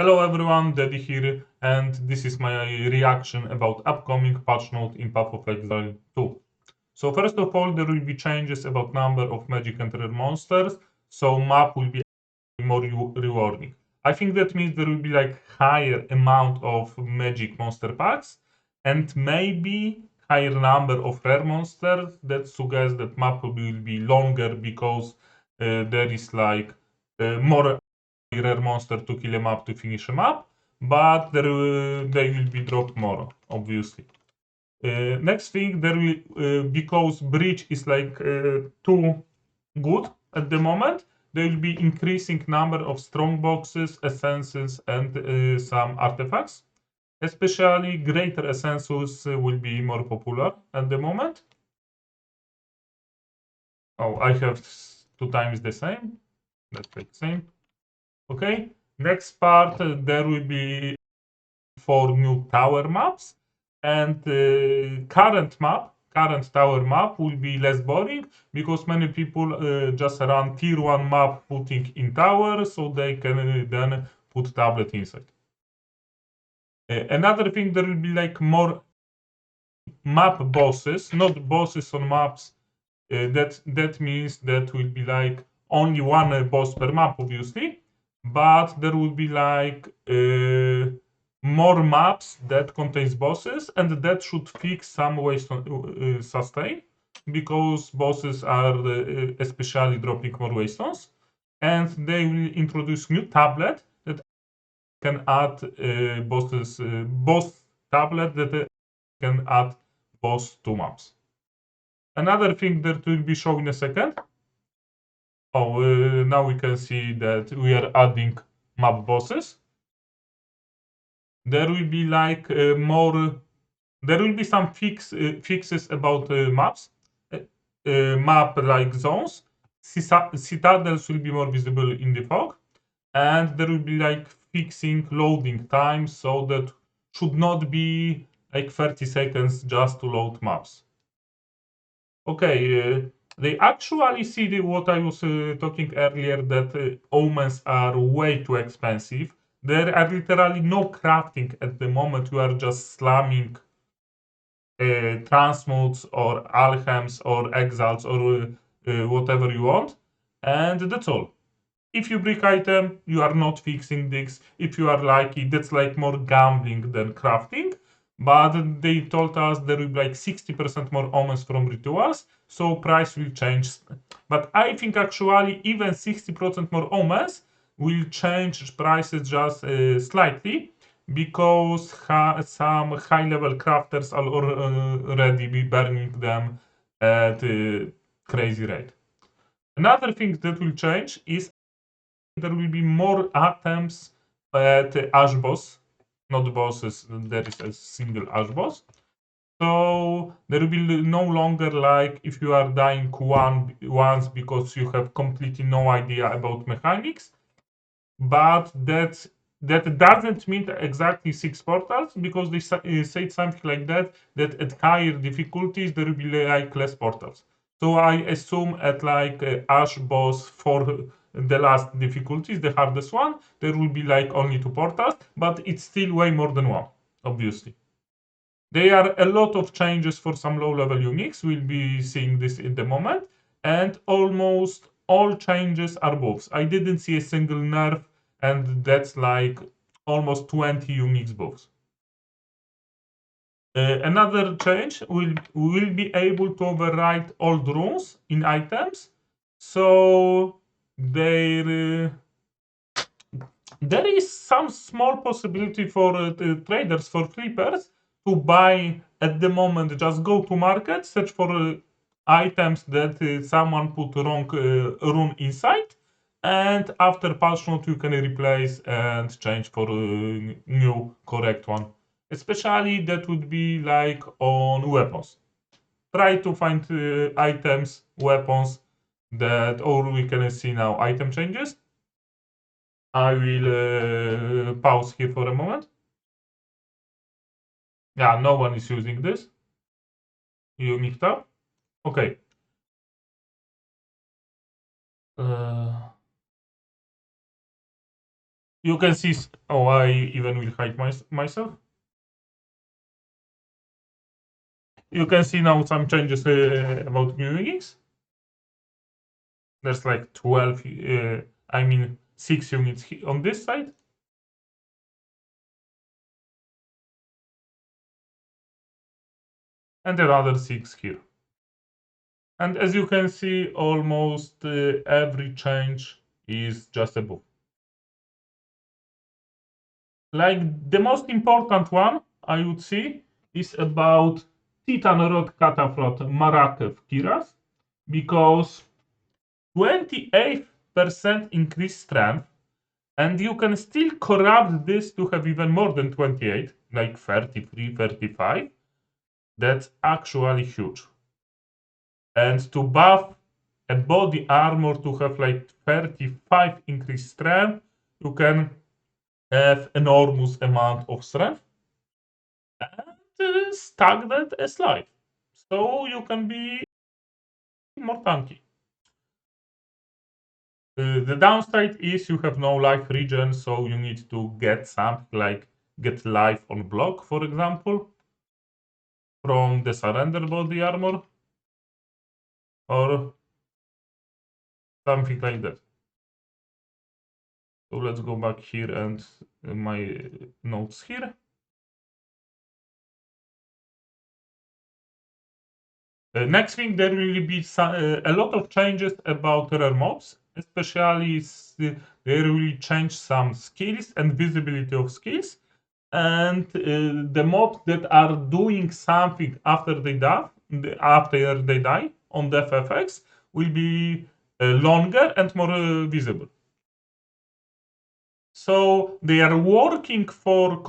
Hello everyone, Daddy here, and this is my reaction about upcoming patch note in Path of Exile 2. So first of all, there will be changes about number of magic and rare monsters, so map will be more rewarding. I think that means there will be like higher amount of magic monster packs, and maybe higher number of rare monsters. That suggests that map will be longer because there is like more rare monster to kill him up to finish him up, but they will be dropped more, obviously. Next thing, there will because bridge is like too good at the moment, there will be increasing number of strong boxes, essences, and some artifacts. Especially greater essences will be more popular at the moment. Oh, I have 2 times the same. Let's take same. Okay. Next part, there will be 4 new tower maps, and current tower map will be less boring because many people just run tier 1 map putting in tower so they can then put tablet inside. Another thing, there will be like more map bosses, not bosses on maps. That means that will be like only one boss per map, obviously, but there will be like more maps that contains bosses, and that should fix some waste on sustain because bosses are especially dropping more waystones, and they will introduce new tablet that can add boss tablet that can add boss to maps. Another thing that will be shown in a second. Oh, now we can see that we are adding map bosses. There will be like more. There will be some fixes about maps. Map like zones. Citadels will be more visible in the fog, and there will be like fixing loading times so that should not be like 30 seconds just to load maps. Okay, they actually see what I was talking earlier, that omens are way too expensive. There are literally no crafting at the moment. You are just slamming transmutes or alchems or exiles or whatever you want, and that's all. If you break item, you are not fixing this. If you are lucky, that's like more gambling than crafting. But they told us there will be like 60% more omens from rituals, so price will change. But I think actually even 60% more omens will change prices just slightly because some high-level crafters are already be burning them at a crazy rate. Another thing that will change is there will be more attempts at Ash boss, not bosses. There is a single Ash boss. So there will be no longer like if you are dying once because you have completely no idea about mechanics, but that doesn't mean exactly 6 portals because they said something like that at higher difficulties there will be like less portals. So I assume at like Ash boss for the last difficulties, the hardest one, there will be like only 2 portals, but it's still way more than one, obviously. There are a lot of changes for some low-level uniques. We'll be seeing this in the moment, and almost all changes are buffs. I didn't see a single nerf, and that's like almost 20 unique buffs. Another change will be able to override old runes in items, so there is some small possibility for traders, for flippers, to buy at the moment. Just go to market, search for items that someone put wrong rune inside, and after patch note you can replace and change for a new correct one. Especially that would be like on weapons. Try to find items, weapons that, or we can see now item changes. I will pause here for a moment. Yeah, no one is using this unique tab. Okay. Uh, You can see. Oh, I even will hide myself. You can see now some changes about new units. There's like 12. I mean 6 units on this side. And there are other 6 here. And as you can see, almost every change is just a buff. Like the most important one I would see is about Titan Rod Catapult Marakev Kiras, because 28% increased strength, and you can still corrupt this to have even more than 28, like 33, 35. That's actually huge. And to buff a body armor to have like 35 increased strength, you can have enormous amount of strength and stagnant as life. So you can be more tanky. The downside is you have no life regen, so you need to get something like get life on block, for example, from the surrender body armor, or something like that. So let's go back here and my notes here. Next thing, there will be a lot of changes about rare mobs, especially they will change some skills and visibility of skills, and the mobs that are doing something after they die on the FFX will be longer and more visible. So they are working for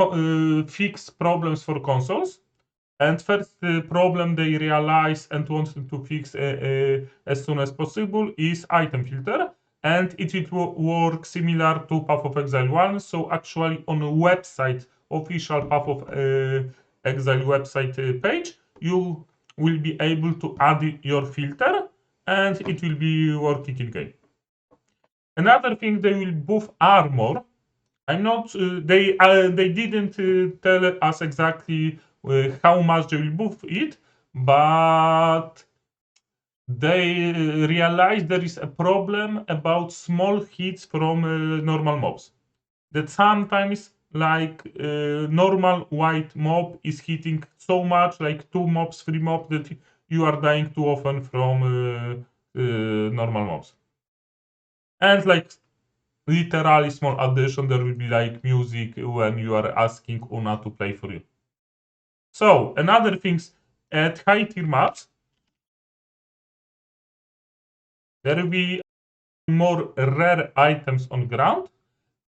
fix problems for consoles. And first problem they realize and wanted to fix as soon as possible is item filter, and it will work similar to Path of Exile 1. So actually on a website, official Path of Exile website page, you will be able to add your filter, and it will be working in game. Another thing, they will buff armor. I'm not. They didn't tell us exactly how much they will buff it, but they realized there is a problem about small hits from normal mobs. That sometimes, like normal white mob is hitting so much, like 2 mobs, 3 mobs, that you are dying too often from normal mobs. And like literally small addition, there will be like music when you are asking Una to play for you. So another things, at high tier maps, there will be more rare items on ground,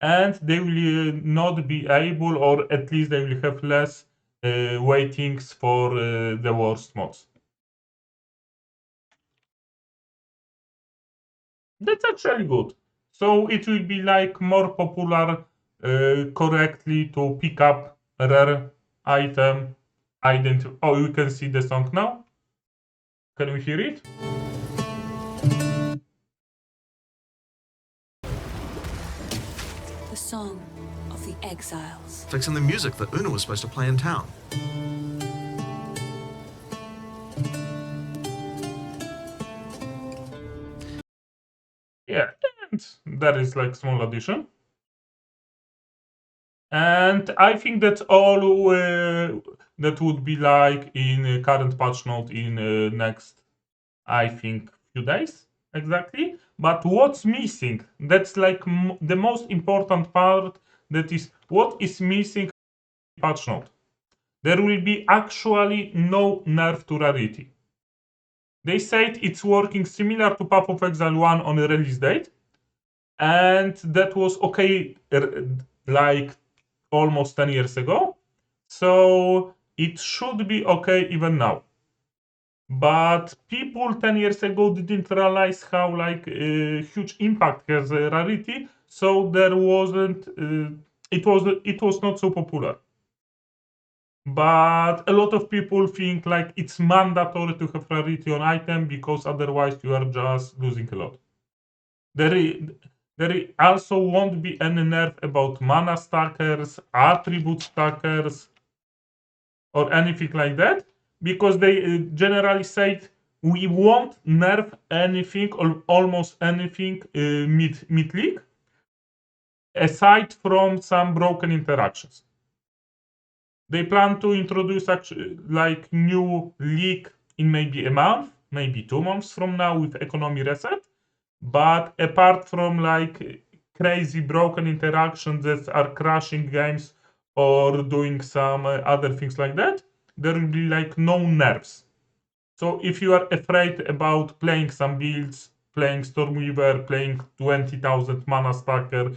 and they will not be able, or at least they will have less waitings for the worst mods. That's actually good. So it will be like more popular correctly to pick up a rare item. Oh, you can see the song now. Can we hear it? The song of the Exiles. Fixing the music that Una was supposed to play in town. Yeah, and that is like small addition. And I think that's all that would be like in current patch note in next, I think, few days exactly. But what's missing? That's like the most important part. That is what is missing in patch note. There will be actually no nerf to rarity. They said it's working similar to Path of Exile 1 on a release date, and that was okay like almost 10 years ago. So it should be okay even now. But people 10 years ago didn't realize how like huge impact has rarity, so there wasn't it was not so popular. But a lot of people think like it's mandatory to have rarity on item because otherwise you are just losing a lot. There There also won't be any nerf about mana stackers, attribute stackers, or anything like that, because they generally said we won't nerf anything or almost anything mid league, aside from some broken interactions. They plan to introduce like new league in maybe a month, maybe 2 months from now with economy reset. But apart from like crazy broken interactions that are crashing games or doing some other things like that, there will be like no nerfs. So if you are afraid about playing some builds, playing Stormweaver, playing 20,000 mana stacker,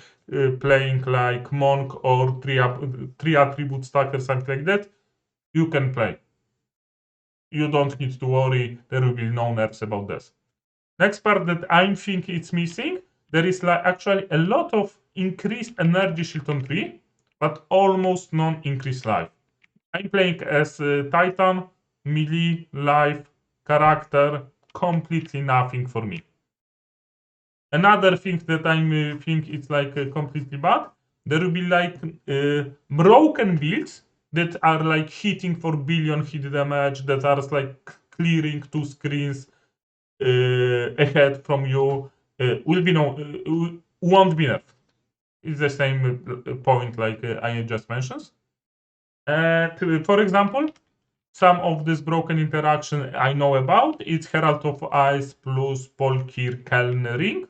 playing like Monk or three attribute stacker, something like that, you can play. You don't need to worry. There will be no nerfs about this. Next part that I think it's missing, there is like actually a lot of increased energy shield on 3, but almost none increased life. I'm playing as Titan, melee, life, character, completely nothing for me. Another thing that I think it's like completely bad, there will be like broken builds that are like hitting for billion hit damage, that are like clearing 2 screens ahead from you, will be no won't be nerfed. It's the same point like I just mentioned. And for example, some of this broken interaction I know about, it's Herald of Ice plus Polkir Keln Ring.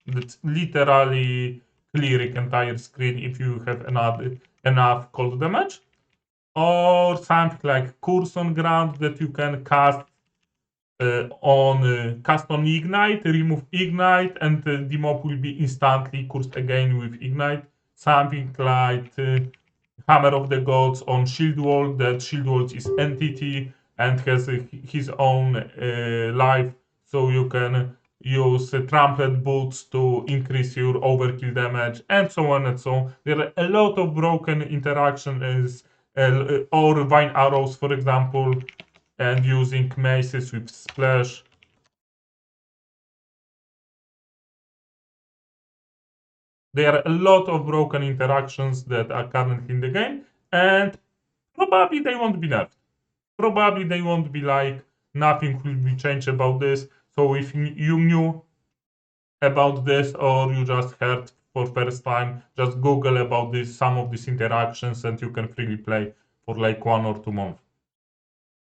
That's literally clearing entire screen if you have enough cold damage. Or something like Curse on Ground that you can cast on Ignite, remove Ignite, and the mob will be instantly cursed again with Ignite. Something like Hammer of the Gods on Shield Wall, that Shield Wall is entity and has his own life, so you can use Trampled Boots to increase your overkill damage, and so on and so on. There are a lot of broken interactions, or Vine Arrows, for example, and using maces with splash. There are a lot of broken interactions that are currently in the game, and probably they won't be nerfed. Probably they won't be like nothing will be changed about this. So if you knew about this or you just heard for first time, just Google about this, some of these interactions, and you can freely play for like 1 or 2 months.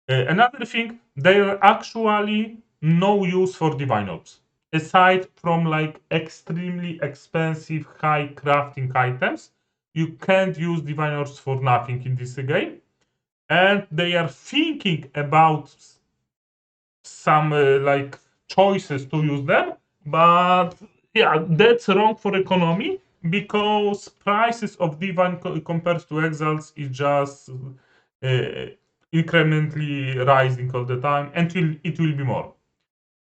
Another thing, there are actually no use for divine orbs. Aside from like extremely expensive high crafting items, you can't use divine orbs for nothing in this game. And they are thinking about some like choices to use them, but yeah, that's wrong for economy because prices of divine compared to exiles is just incrementally rising all the time, and it will be more.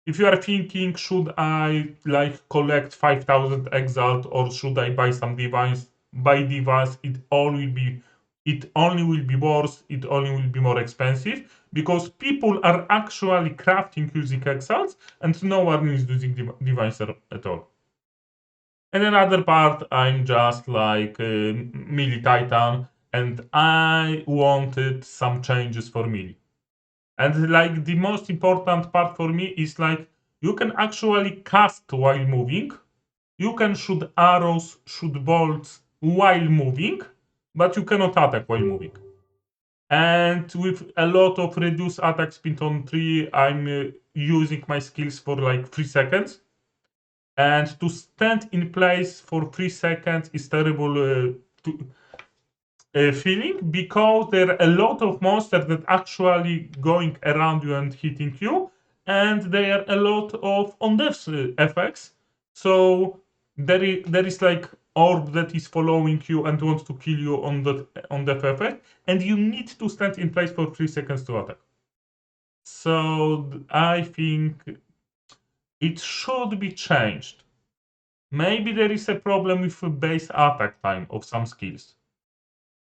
If you are thinking, should I like collect 5,000 exalt or should I buy some divines? Buy divines, it only will be worse, it only will be more expensive because people are actually crafting using exalts and no one is using divines at all. And another part, I'm just like melee titan and I wanted some changes for melee. And like the most important part for me is like you can actually cast while moving, you can shoot arrows, shoot bolts while moving, but you cannot attack while moving. And with a lot of reduced attack speed on 3, I'm using my skills for like 3 seconds. And to stand in place for 3 seconds is terrible feeling because there are a lot of monsters that actually going around you and hitting you, and there are a lot of on death effects. So there is like orb that is following you and wants to kill you on death effect, and you need to stand in place for 3 seconds to attack. So I think it should be changed. Maybe there is a problem with the base attack time of some skills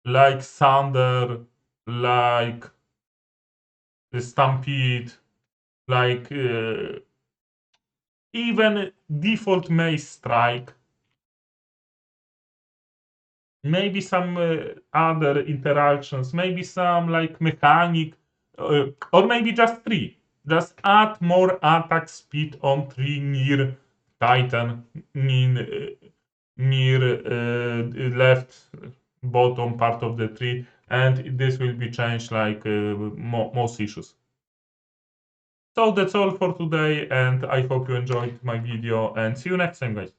like Thunder, like Stampede, like even default Mace Strike. maybe some other interactions, maybe some like mechanic, or maybe just tree. Just add more attack speed on tree near Titan, near left bottom part of the tree, and this will be changed like most issues. So that's all for today, and I hope you enjoyed my video, and see you next time, guys.